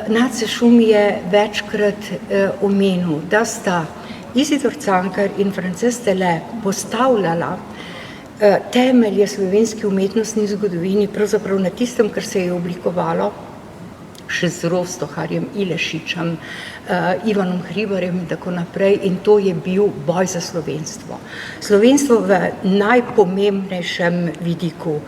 Nace Šum je večkrat omenil, da sta Izidor Cankar in France Stele postavljala temelje slovenski umetnostni zgodovini, pravzaprav na tistem, kar se je oblikovalo še z Rostoharjem, Ilešičem, Ivanom Hribarjem in tako naprej, in to je bil boj za slovenstvo. Slovenstvo v najpomembnejšem vidiku,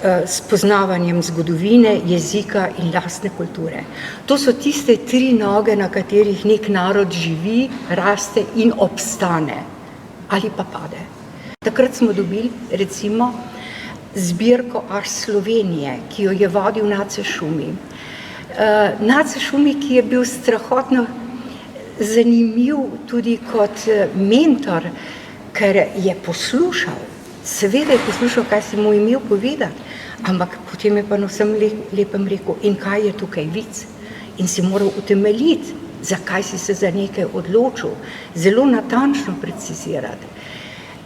s poznavanjem zgodovine, jezika in lastne kulture. To so tiste tri noge, na katerih nek narod živi, raste in obstane. Ali pa pade. Takrat smo dobili, recimo, zbirko Ars Slovenije, ki jo je vodil Nace Šumi. Nace Šumi, ki je bil strahotno zanimiv tudi kot mentor, ker je poslušal, seveda je poslušal, kaj si mu imel povedati, ampak potem je pa na vsem lepem rekel, in kaj je tukaj vic? In si moral utemeljiti, zakaj si se za nekaj odločil, zelo natančno precizirati.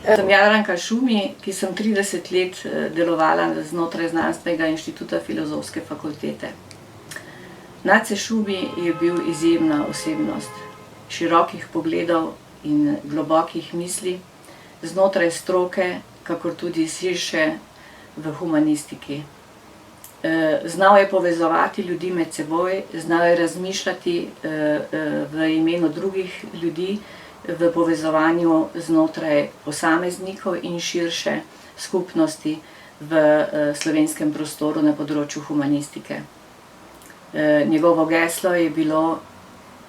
Sem Jadranka Šumi, ki sem 30 let delovala znotraj Znanstvenega inštituta Filozofske fakultete. Nace Šumi je bil izjemna osebnost, širokih pogledov in globokih misli, znotraj stroke, kakor tudi širše v humanistiki. Znal je povezovati ljudi med seboj, znal je razmišljati v imenu drugih ljudi, v povezovanju znotraj posameznikov in širše skupnosti v slovenskem prostoru na področju humanistike. Njegovo geslo je bilo,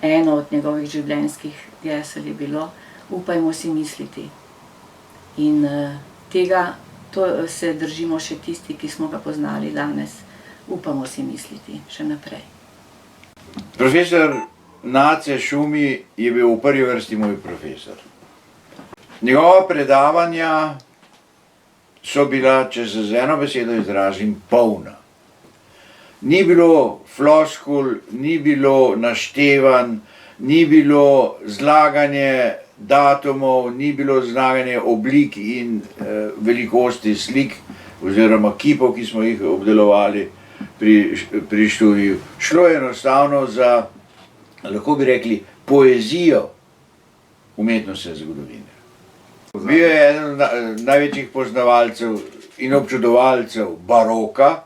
eno od njegovih življenjskih gesel je bilo, upajmo si misliti. In tega se držimo še tisti, ki smo ga poznali danes. Upamo si misliti še naprej. Profesor Nace Šumi je bil v prvi vrsti moj profesor. Njegova predavanja so bila, če se z eno besedo izrazim, polna. Ni bilo floskul, ni bilo naštevanj, ni bilo zlaganje datumov, ni bilo zlaganje oblik in velikosti slik oziroma kipov, ki smo jih obdelovali pri študiju. Šlo je enostavno za, lahko bi rekli, poezijo umetnostne zgodovine. Bil je eden od največjih poznavalcev in občudovalcev baroka.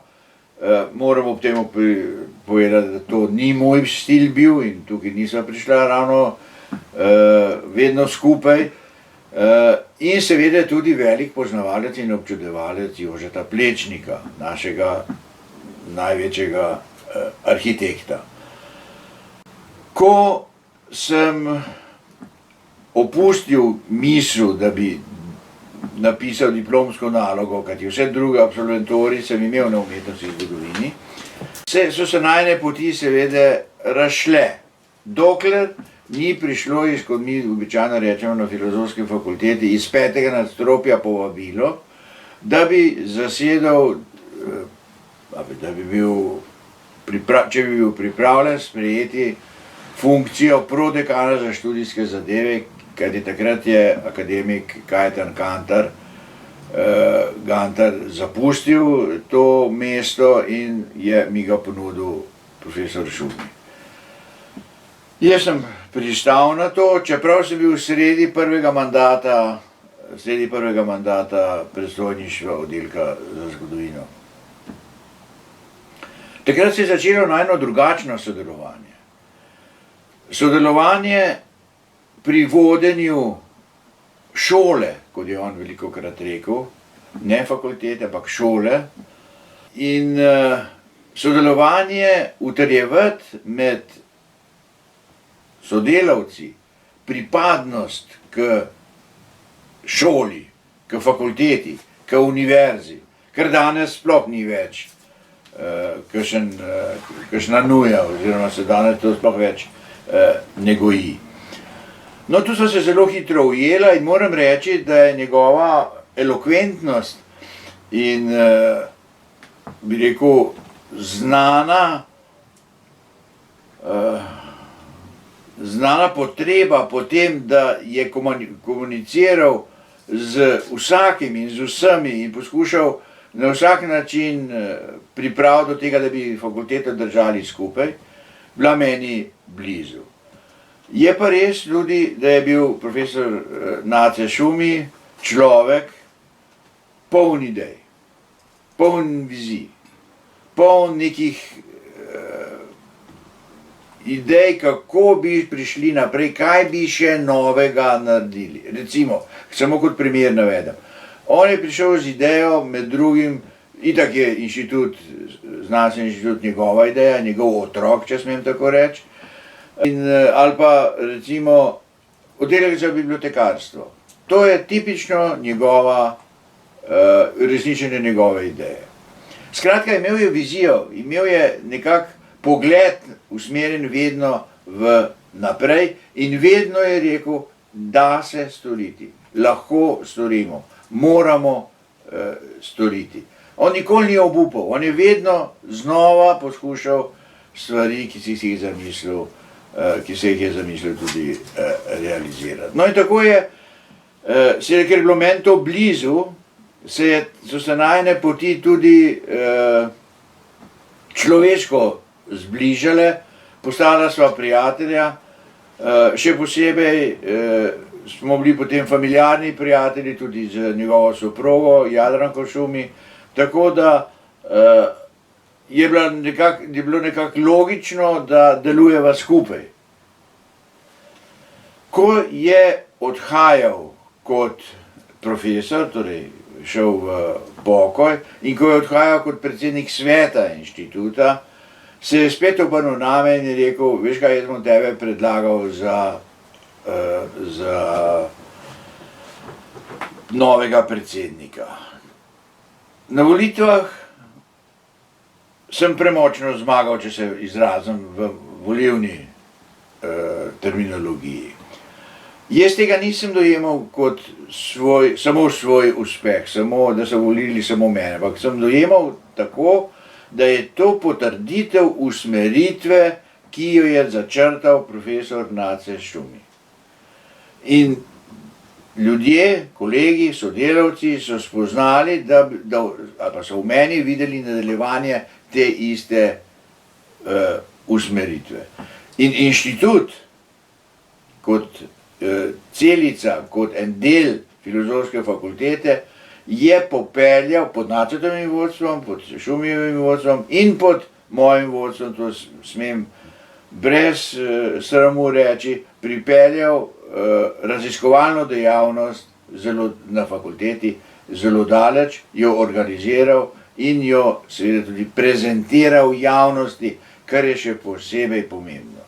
Moram ob tem povedati, da to ni moj stil bil in tukaj nisva prišla ravno vedno skupaj. In seveda tudi velik poznavalec in občudovalec Jožeta Plečnika, našega največjega arhitekta. Ko sem opustil misel, da bi napisal diplomsko nalogo, kajti vse druge absolventori sem imel na umetnosti in zgodovini, so se najine poti seveda razšle, dokler ni prišlo, kot mi običajno rečemo na Filozofski fakulteti, iz 5. nadstropja povabilo, da bi zasedal, če bi bil pripravljen sprejeti funkcijo prodekana za študijske zadeve, kajti takrat je akademik Kajetan Gantar zapustil to mesto in je mi ga ponudil profesor Šumi. Jaz sem pristal na to, čeprav sem bil sredi prvega mandata predstojništva oddelka za zgodovino. Takrat se je začelo najno drugačno sodelovanje. Sodelovanje pri vodenju šole, kot je on velikokrat rekel, ne fakultete, ampak šole, in sodelovanje utrjevati med sodelavci pripadnost k šoli, k fakulteti, k univerzi, kar danes sploh ni več kakšna nuja, oziroma se danes to sploh več ne goji. No, tu so se zelo hitro ujela in moram reči, da je njegova elokventnost in, bi rekel, znana potreba po tem, da je komuniciral z vsakim in z vsemi in poskušal na vsak način pripraviti do tega, da bi fakulteto držali skupaj, bila meni blizu. Je pa res tudi, da je bil profesor Nace Šumi človek poln idej, poln vizij, poln nekih idej, kako bi prišli naprej, kaj bi še novega naredili. Recimo, samo kot primer navedem. On je prišel z idejo, med drugim, itak je inštitut, znanstveni inštitut njegova ideja, njegov otrok, če smem tako reči, ali pa recimo oddelek za bibliotekarstvo. To je tipično njegova, uresničenje njegove ideje. Skratka, imel je vizijo, imel je nekak pogled usmerjen vedno v naprej in vedno je rekel, da se storiti, lahko storimo, moramo storiti. On nikoli ni obupal, on je vedno znova poskušal stvari, ki si jih zamislil, ki se jih je zamislil tudi realizirati. No in tako je, ker je bilo meni to blizu, so se najine poti tudi človeško zbližale, postala sva prijatelja, še posebej smo bili potem familiarni prijatelji tudi z njegovo soprogo Jadranko Šumi, tako da je bilo nekako logično, da delujeva skupaj. Ko je odhajal kot profesor, torej šel v pokoj, in ko je odhajal kot predsednik sveta inštituta, se je spet obrnil name in je rekel, veš kaj, jaz bom tebe predlagal za novega predsednika. Na volitvah sem premočno zmagal, če se izrazim v volilni terminologiji. Jaz tega nisem dojemal kot samo svoj uspeh, da so volili samo mene, ampak sem dojemal tako, da je to potrditev usmeritve, ki jo je začrtal profesor Nace Šumi. In ljudje, kolegi, sodelavci so spoznali, ali pa so v meni videli nadaljevanje te iste usmeritve. In inštitut kot celica, kot en del filozofske fakultete, je popeljal pod Nacetovim vodstvom, pod Šumijevim vodstvom in pod mojim vodstvom, to smem brez sramu reči, pripeljal raziskovalno dejavnost na fakulteti zelo daleč, jo organiziral in jo seveda tudi prezentiral javnosti, kar je še posebej pomembno.